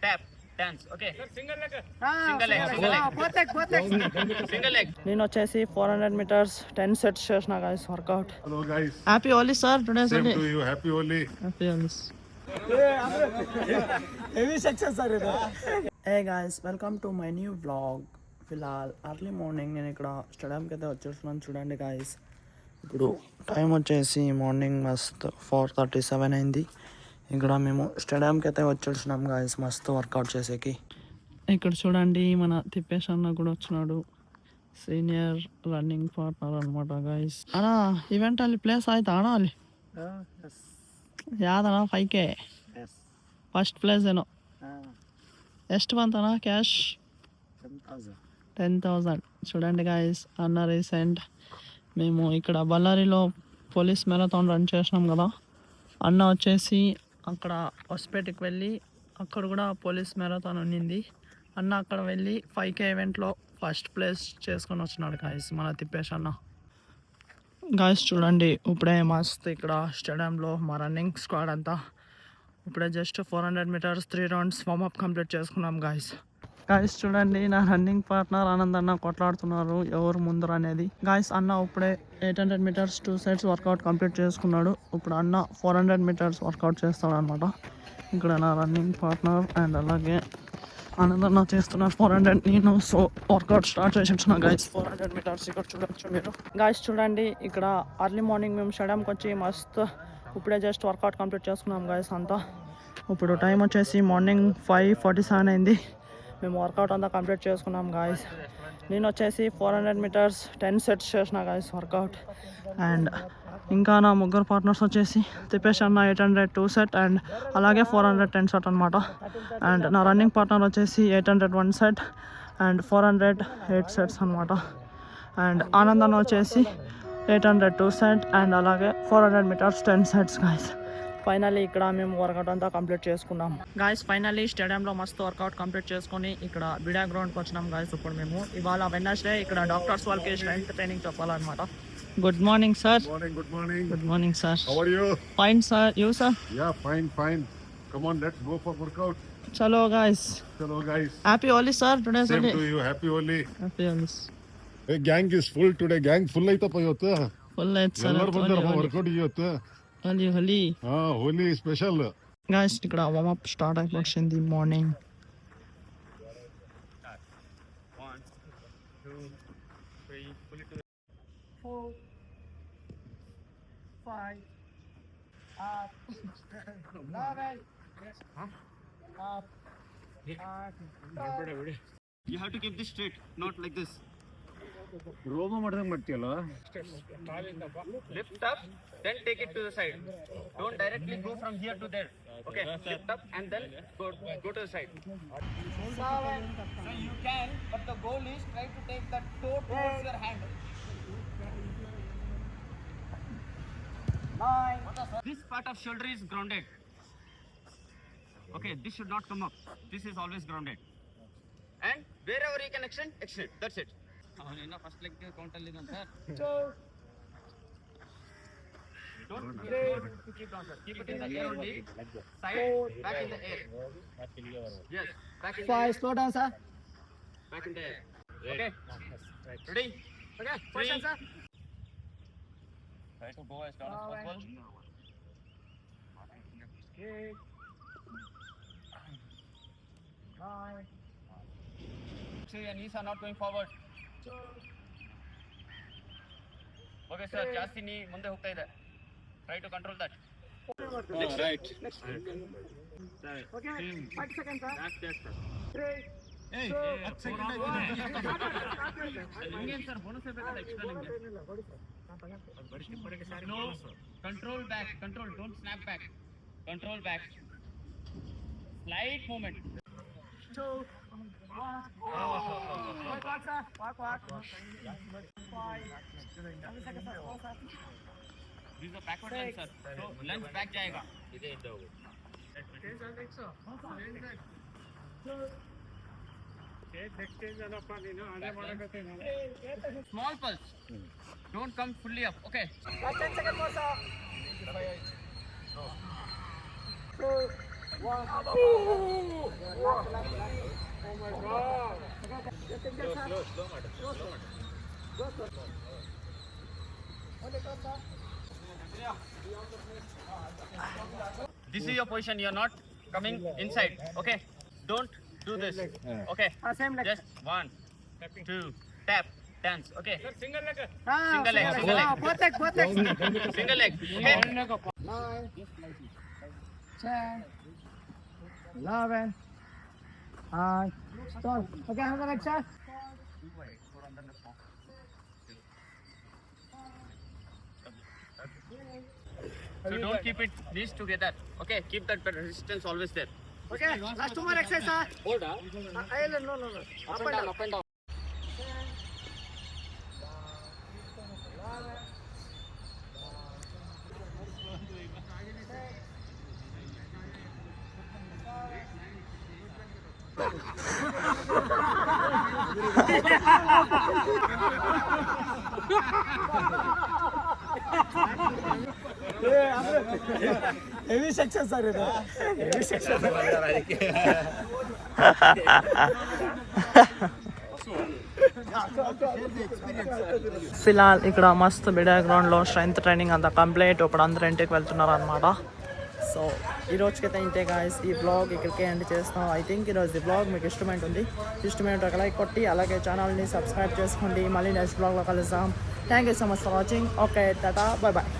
tap, dance. Okay. Single leg Single leg. నేను వచ్చేసి 400 meters 10 sets చేసిన guys workout. Hello guys. Happy Holi sir, today Same Sunday. to you. Happy Holi. Happy Holi. Heavy section sir ఇది. Hey guys, welcome to my new vlog. ఫిలాల్ early morning నేను ఇక్కడ స్టేడియంకి అయితే వచ్చేస్తున్నాను. చూడండి గాయస్, ఇప్పుడు టైం వచ్చేసి మార్నింగ్ మస్త్ 4:37 అయింది. ఇక్కడ మేము స్టేడియంకి అయితే వచ్చేస్తున్నాం గాయస్, మస్తు వర్కౌట్ చేసేకి. ఇక్కడ చూడండి మన తిప్పేష్ అన్న కూడా వచ్చినాడు, సీనియర్ రన్నింగ్ పార్ట్నర్ అనమాట గాయస్. అన్నా ఈవెంట్ ಅಲ್ಲಿ ప్లేస్ ಆಯ್ತಾ ಅಣ್ಣ ಅಲ್ಲಿ? ಯಾವ್ದಣ್ಣ 5K ಫಸ್ಟ್ ಪ್ಲೇಸ್ ಏನೋ. ಎಷ್ಟು ಬಂತಣ್ಣ ಕ್ಯಾಶ್? 10,000. చూడండి గాయస్, అన్న రీసెంట్ మేము ఇక్కడ బళ్ళారిలో పోలీస్ మ్యారథాన్ రన్ చేసినాం కదా, అన్న వచ్చేసి అక్కడ హొస్పేటకి వెళ్ళి అక్కడ కూడా పోలీస్ మ్యారథాన్ ఉన్నింది. అన్న అక్కడ వెళ్ళి 5K ఈవెంట్లో ఫస్ట్ ప్లేస్ చేసుకొని వచ్చినాడు గాయస్ మన తిప్పేష్ అన్న. గాయస్ చూడండి, ఇప్పుడే మస్త్ ఇక్కడ స్టేడియంలో మా రన్నింగ్ స్క్వాడ్ అంతా ఇప్పుడే just 400 meters 3 rounds warmup complete చేసుకున్నాం గాయస్. గాయస్ చూడండి, నా రన్నింగ్ పార్ట్నర్ ఆనంద్ అన్న కొట్లాడుతున్నారు ఎవరు ముందర అనేది. గాయస్ అన్న ఇప్పుడే 800 meters 2 sets వర్కౌట్ కంప్లీట్ చేసుకున్నాడు. ఇప్పుడు అన్న 400 meters వర్కౌట్ చేస్తాడు అనమాట. ఇక్కడ నా రన్నింగ్ పార్ట్నర్ అండ్ అలాగే ఆనంద్ అన్న చేస్తున్నారు 400. నేను సో వర్కౌట్ స్టార్ట్ చేసిన గాయస్ 400 meters ఇక్కడ చూడొచ్చు మీరు. గాయస్ చూడండి, ఇక్కడ అర్లీ మార్నింగ్ మేము స్టేడియంకి వచ్చి మస్త్ ఇప్పుడే జస్ట్ వర్కౌట్ కంప్లీట్ చేసుకున్నాం గాయస్ అంతా. ఇప్పుడు టైం వచ్చేసి మార్నింగ్ 5:47 అయింది. మేము వర్కౌట్ అంతా కంప్లీట్ చేసుకున్నాం గాయస్. నేను వచ్చేసి 400 meters 10 sets చేసిన గాయస్ వర్కౌట్. అండ్ ఇంకా నా ముగ్గురు పార్ట్నర్స్ వచ్చేసి తిప్పేష్ అన్న 800 2 set అండ్ అలాగే 400 10 set అనమాట. అండ్ నా రన్నింగ్ పార్ట్నర్ వచ్చేసి 800 1 set అండ్ 400 8 sets అనమాట. అండ్ ఆనంద్ అన్న వచ్చేసి 800 2 set అండ్ అలాగే 400 meters 10 sets గాయస్. ఫైనల్లీ ఇక్కడ మేము వర్కౌట్ అంతా కంప్లీట్ చేసుకున్నాం గాయస్. ఫైనల్లీ స్టేడియంలో మస్తు వర్కౌట్ కంప్లీట్ చేసుకొని ఇక్కడ బిడా గ్రౌండ్కి వచ్చినాం గాయస్. ఇప్పుడు మేము ఇవాళ వెడ్నెస్డే ఇక్కడ డాక్టర్స్ వాళ్ళకి స్ట్రెంత్ ట్రైనింగ్ చెప్పాలన్నమాట. Good morning sir. Good morning. Good morning sir. How are you? Fine sir. You sir? Yeah, fine. Come on, let's go for workout. చలో guys. Hello guys. Happy Holi sir, today Same Sunday. to you. Happy Holi. Happy Holi. Hey, gang is full today. Gang full ಐತಪ್ಪ ಇವತ್ತು. Full ಆಯ್ತು sir. ಎಲ್ಲರೂ ಬಂದಾರಪ್ಪ workout ಇವತ್ತು. హోలీ హోలీ ಹೋಲಿ special guys. ఇక్కడ warm up start అయిపోయింది morning. 1, 2, 3, pull it to 4 5 up 11 up 8. You have to keep this straight, not like this. ರೋಮ ಮಾಡ್ದಂಗೆ ಮಾಡ್ತೀಯಲ್ಲ. Lift up, then take it to the side. Don't directly go from here to there. Okay, lift up and then go to the side. So you can, but the goal is try to take that toe towards your hand. 9. This part of shoulder is grounded. Okay, this should not come up. This is always grounded. And wherever you can extend, extend. That's it. First leg count ಅಲ್ಲಿ ಇದೆ sir. Don't keep down, sir. Keep it in the air only. Side, back in the air. Yes, back in the air. 5 slow down sir. Back in the air. Okay. Ready? Okay. Position, sir. Try to go as down as possible. 8 9. So your knees are not going forward. Okay, sir. ಜಾಸ್ತಿ ನೀ ಮುಂದೆ ಹೋಗ್ತಾ ಇದೆ. Try to control that. Right. Okay, 5 seconds sir. That's sir. 3 Hey, 10 seconds ಇಂಗೇನ್ sir bonus ಬೇಕಾದ extra ನಿಮಗೆ. No, control back. Control. Don't snap back. Control back. Slight movement. 2 1. Walk sir. Walk. 5 seconds sir. Go sir. This is a backward lunge, sir. So lunge back जाएगा. इधर इधर होगा. Small pulse. Don't come fully up. Okay. 10 seconds more sir. 2 This is your position. You're not coming inside. Okay. Don't do this. Okay. Same leg. Just 1, 2, tap, dance. Okay. Single Single leg, single leg. Both leg, both leg. Single leg. Okay. 9, 10, 11. Stop. Okay, another leg, sir. So don't keep it these together. Okay. Keep that resistance always there. Okay, last 2 more exercise, sir. Hold up. No. Up and down. Up and down. Heavy section, sir. Heavy section. ఫిలాల్ ఇక్కడ మస్తు బిడా గ్రౌండ్లో strength training అంతా complete ఇప్పుడు అందరూ ఇంటికి వెళ్తున్నారు అనమాట. So ఈ రోజుకైతే ఇంతే గాయస్, ఈ బ్లాగ్ ఇక్కడికే ఎండ్ చేస్తాం. ఐ థింక్ ఈరోజు ఈ బ్లాగ్ మీకు ఇష్టమైన ఒక లైక్ కొట్టి అలాగే ఛానల్ని సబ్స్క్రైబ్ చేసుకోండి. మళ్ళీ నెక్స్ట్ బ్లాగ్లో కలుద్దాం. Thank you so much for watching. Okay tata, bye bye.